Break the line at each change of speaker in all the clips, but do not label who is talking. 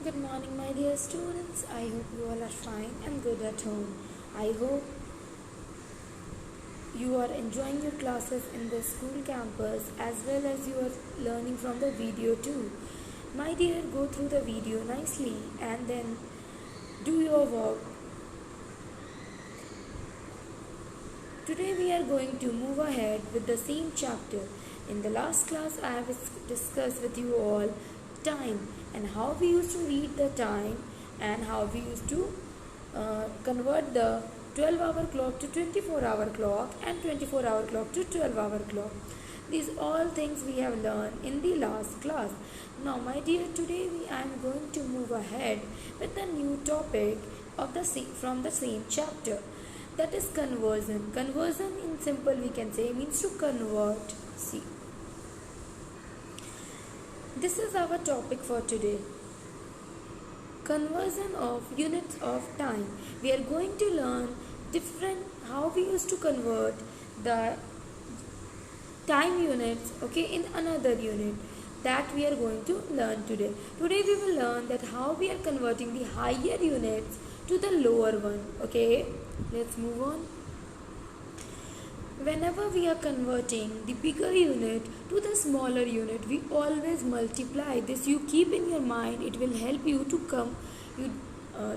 Good morning, my dear students. I hope you all are fine and good at home. I hope you are enjoying your classes in the school campus as well as you are learning from the video too. My dear, go through the video nicely and then do your work. Today we are going to move ahead with the same chapter. In the last class, I have discussed with you all time and how we used to read the time and how we used to convert the 12-hour clock to 24-hour clock and 24-hour clock to 12-hour clock. These all things we have learned in the last class. Now, my dear, today I am going to move ahead with a new topic of from the same chapter. That is conversion. Conversion in simple we can say means to convert. See, this is our topic for today. Conversion of units of time. We are going to learn different how we used to convert the time units in another unit that we are going to learn today. Today we will learn that how we are converting the higher units to the lower one. Okay, let's move on. Whenever we are converting the bigger unit to the smaller unit, we always multiply. This you keep in your mind. It will help you to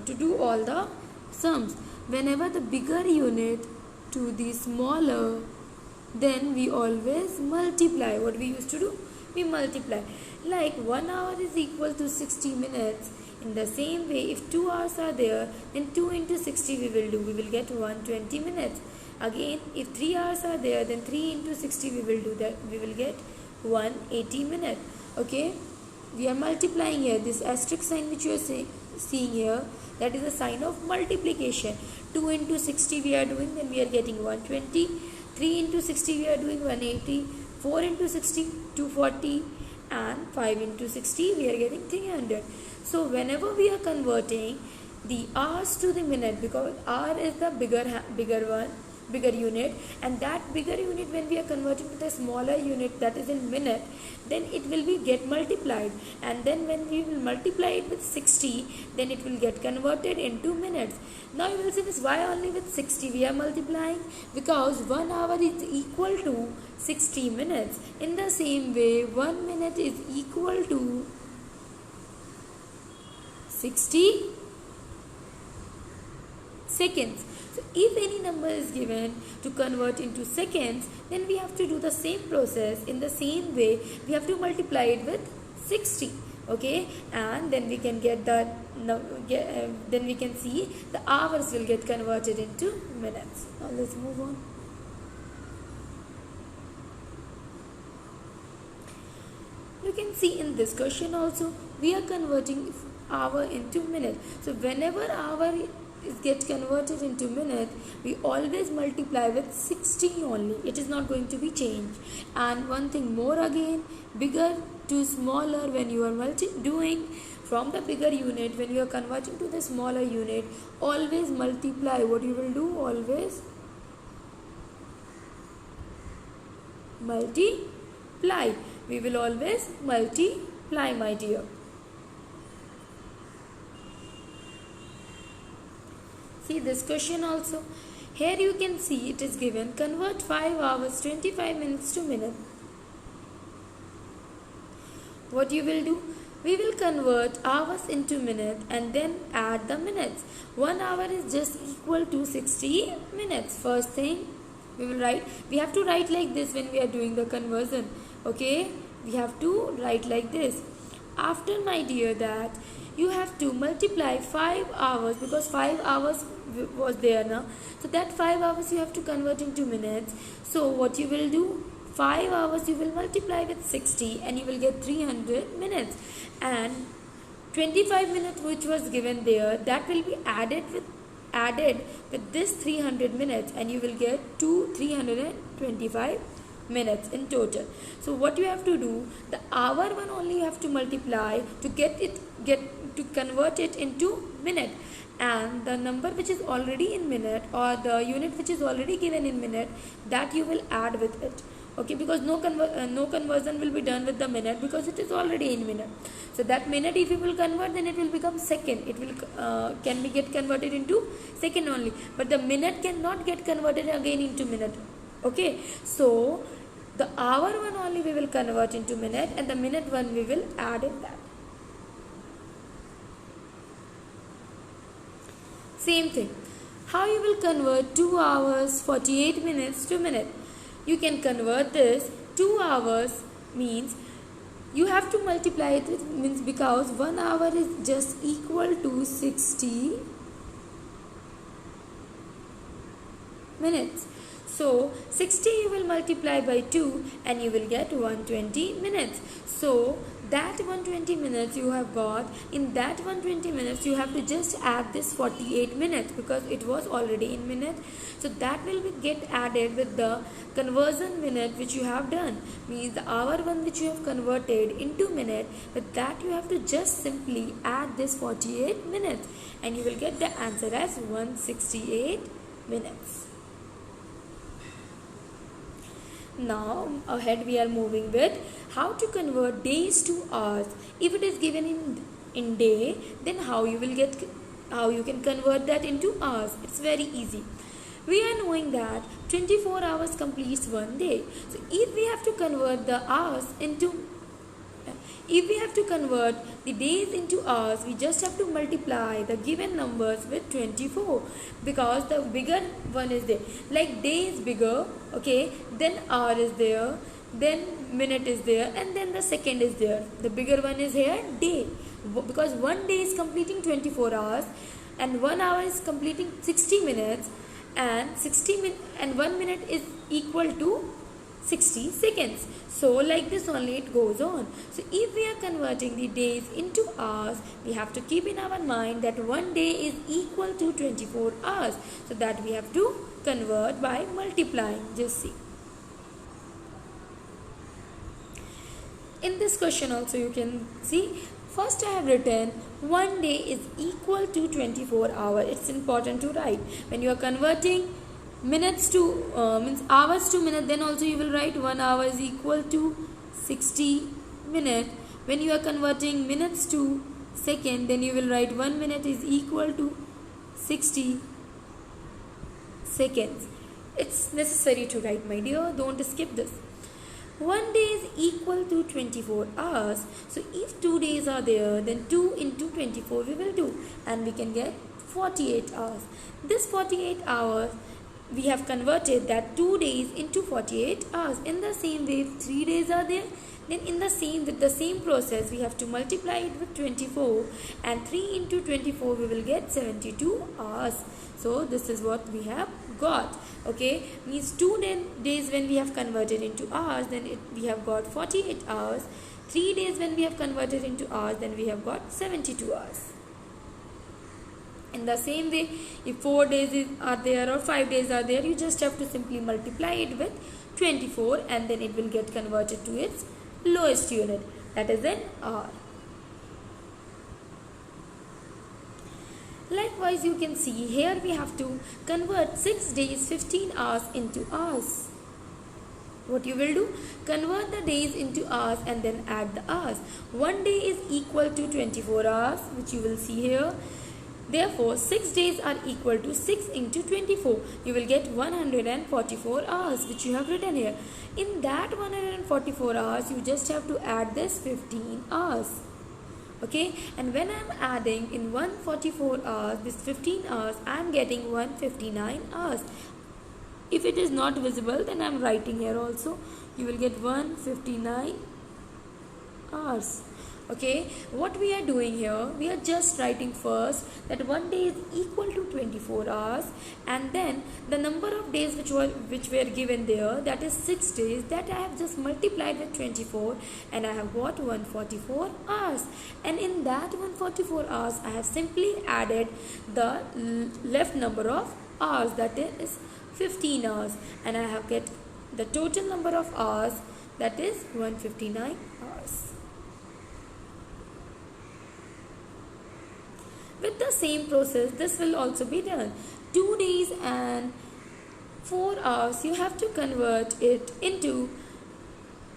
do all the sums. Whenever the bigger unit to the smaller, then we always multiply. What we used to do? We multiply. Like 1 hour is equal to 60 minutes. In the same way, if 2 hours are there, then 2 into 60 we will do. We will get 120 minutes. Again, if 3 hours are there, then 3 into 60 we will do that. We will get 180 minutes. Okay, we are multiplying here. This asterisk sign which you are seeing here, that is a sign of multiplication. 2 into 60 we are doing, then we are getting 120. 3 into 60 we are doing 180. 4 into 60 240, and 5 into 60 we are getting 300. So whenever we are converting the hours to the minute, because hour is the bigger unit, and that bigger unit when we are converting to the smaller unit that is in minute, then it will be get multiplied, and then when we will multiply it with 60, then it will get converted into minutes. Now you will see this, why only with 60 we are multiplying? Because 1 hour is equal to 60 minutes. In the same way, 1 minute is equal to 60 seconds. So if any number is given to convert into seconds, then we have to do the same process. In the same way, we have to multiply it with 60. Okay, and then we can get the then we can see the hours will get converted into minutes. Now let's move on. You can see in this question also we are converting hour into minute. So whenever hour get converted into minute, we always multiply with 60 only. It is not going to be changed. And one thing more again, bigger to smaller, when you are doing from the bigger unit, when you are converting to the smaller unit, always multiply. What you will do? Always multiply. We will always multiply, my dear. See this question also. Here you can see it is given, convert 5 hours 25 minutes to minute. What you will do? We will convert hours into minute and then add the minutes. 1 hour is just equal to 60 minutes. First thing we will write. We have to write like this when we are doing the conversion. Okay, we have to write like this. After, my dear, that you have to multiply 5 hours, because 5 hours was there now. So that 5 hours you have to convert into minutes. So what you will do? 5 hours you will multiply with 60 and you will get 300 minutes. And 25 minutes which was given there, that will be added with this 300 minutes, and you will get 325 minutes in total. So what you have to do, the hour one only you have to multiply to convert it into minute, and the number which is already in minute, or the unit which is already given in minute, that you will add with it. Okay, because no conversion will be done with the minute, because it is already in minute. So that minute if you will convert, then it will become second. It will can be get converted into second only, but the minute cannot get converted again into minute. Okay, so the hour one only we will convert into minute, and the minute one we will add in that. Same thing. How you will convert 2 hours 48 minutes to minute? You can convert this. 2 hours means you have to multiply it, means because 1 hour is just equal to 60 minutes. So 60 you will multiply by 2 and you will get 120 minutes. So that 120 minutes you have got, in that 120 minutes you have to just add this 48 minutes because it was already in minute. So that will get added with the conversion minute which you have done, means the hour one which you have converted into minute. With that you have to just simply add this 48 minutes and you will get the answer as 168 minutes. Now ahead we are moving with how to convert days to hours. If it is given in day, then how you can convert that into hours. It's very easy. We are knowing that 24 hours completes one day. So if we have to convert the days into hours, we just have to multiply the given numbers with 24, because the bigger one is there. Like day is bigger, okay, then hour is there, then minute is there, and then the second is there. The bigger one is here, day, because one day is completing 24 hours and 1 hour is completing 60 minutes, and 1 minute is equal to 60 seconds. So like this only it goes on. So if we are converting the days into hours, we have to keep in our mind that one day is equal to 24 hours. So that we have to convert by multiplying. Just see. In this question also you can see, first I have written 1 day is equal to 24 hours. It's important to write. When you are converting minutes to means hours to minute, then also you will write 1 hour is equal to 60 minutes. When you are converting minutes to second, then you will write 1 minute is equal to 60 seconds. It's necessary to write, my dear, don't skip this. 1 day is equal to 24 hours. So if 2 days are there, then 2 into 24 we will do, and we can get 48 hours. This 48 hours we have converted that 2 days into 48 hours. In the same way, if 3 days are there, then with the same process we have to multiply it with 24, and 3 into 24 we will get 72 hours. So this is what we have got. Okay, means 2 days when we have converted into hours, then we have got 48 hours. 3 days when we have converted into hours, then we have got 72 hours. In the same way, if 4 days are there or 5 days are there, you just have to simply multiply it with 24 and then it will get converted to its lowest unit, that is an hour. Likewise, you can see here we have to convert 6 days 15 hours into hours. What you will do? Convert the days into hours and then add the hours. 1 day is equal to 24 hours, which you will see here. Therefore, 6 days are equal to 6 into 24. You will get 144 hours, which you have written here. In that 144 hours, you just have to add this 15 hours. Okay, and when I am adding in 144 hours, this 15 hours, I am getting 159 hours. If it is not visible, then I am writing here also. You will get 159 hours. Okay, what we are doing here, we are just writing first that 1 day is equal to 24 hours, and then the number of days which were given there, that is 6 days, that I have just multiplied with 24 and I have got 144 hours. And in that 144 hours, I have simply added the left number of hours, that is 15 hours, and I have get the total number of hours, that is 159 hours. With the same process, this will also be done. 2 days and 4 hours, you have to convert it into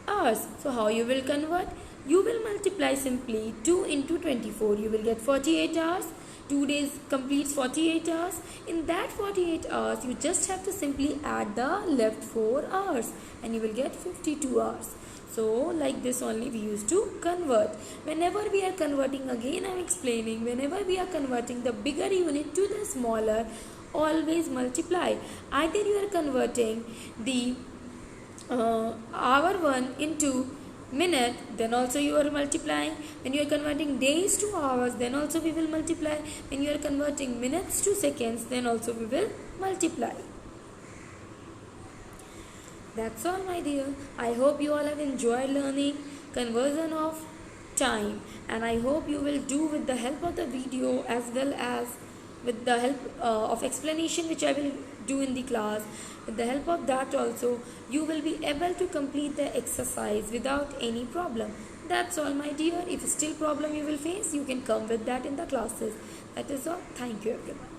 hours. So how you will convert? You will multiply simply 2 into 24. You will get 48 hours. 2 days completes 48 hours. In that 48 hours, you just have to simply add the left 4 hours and you will get 52 hours. So like this only we used to convert. Whenever we are converting, again I am explaining, whenever we are converting the bigger unit to the smaller, always multiply. Either you are converting the hour 1 into minute, then also you are multiplying. When you are converting days to hours, then also we will multiply. When you are converting minutes to seconds, then also we will multiply. That's all, my dear. I hope you all have enjoyed learning conversion of time, and I hope you will do with the help of the video as well as with the help of explanation which I will do in the class. With the help of that also, you will be able to complete the exercise without any problem. That's all, my dear. If still problem you will face, you can come with that in the classes. That is all. Thank you, everyone.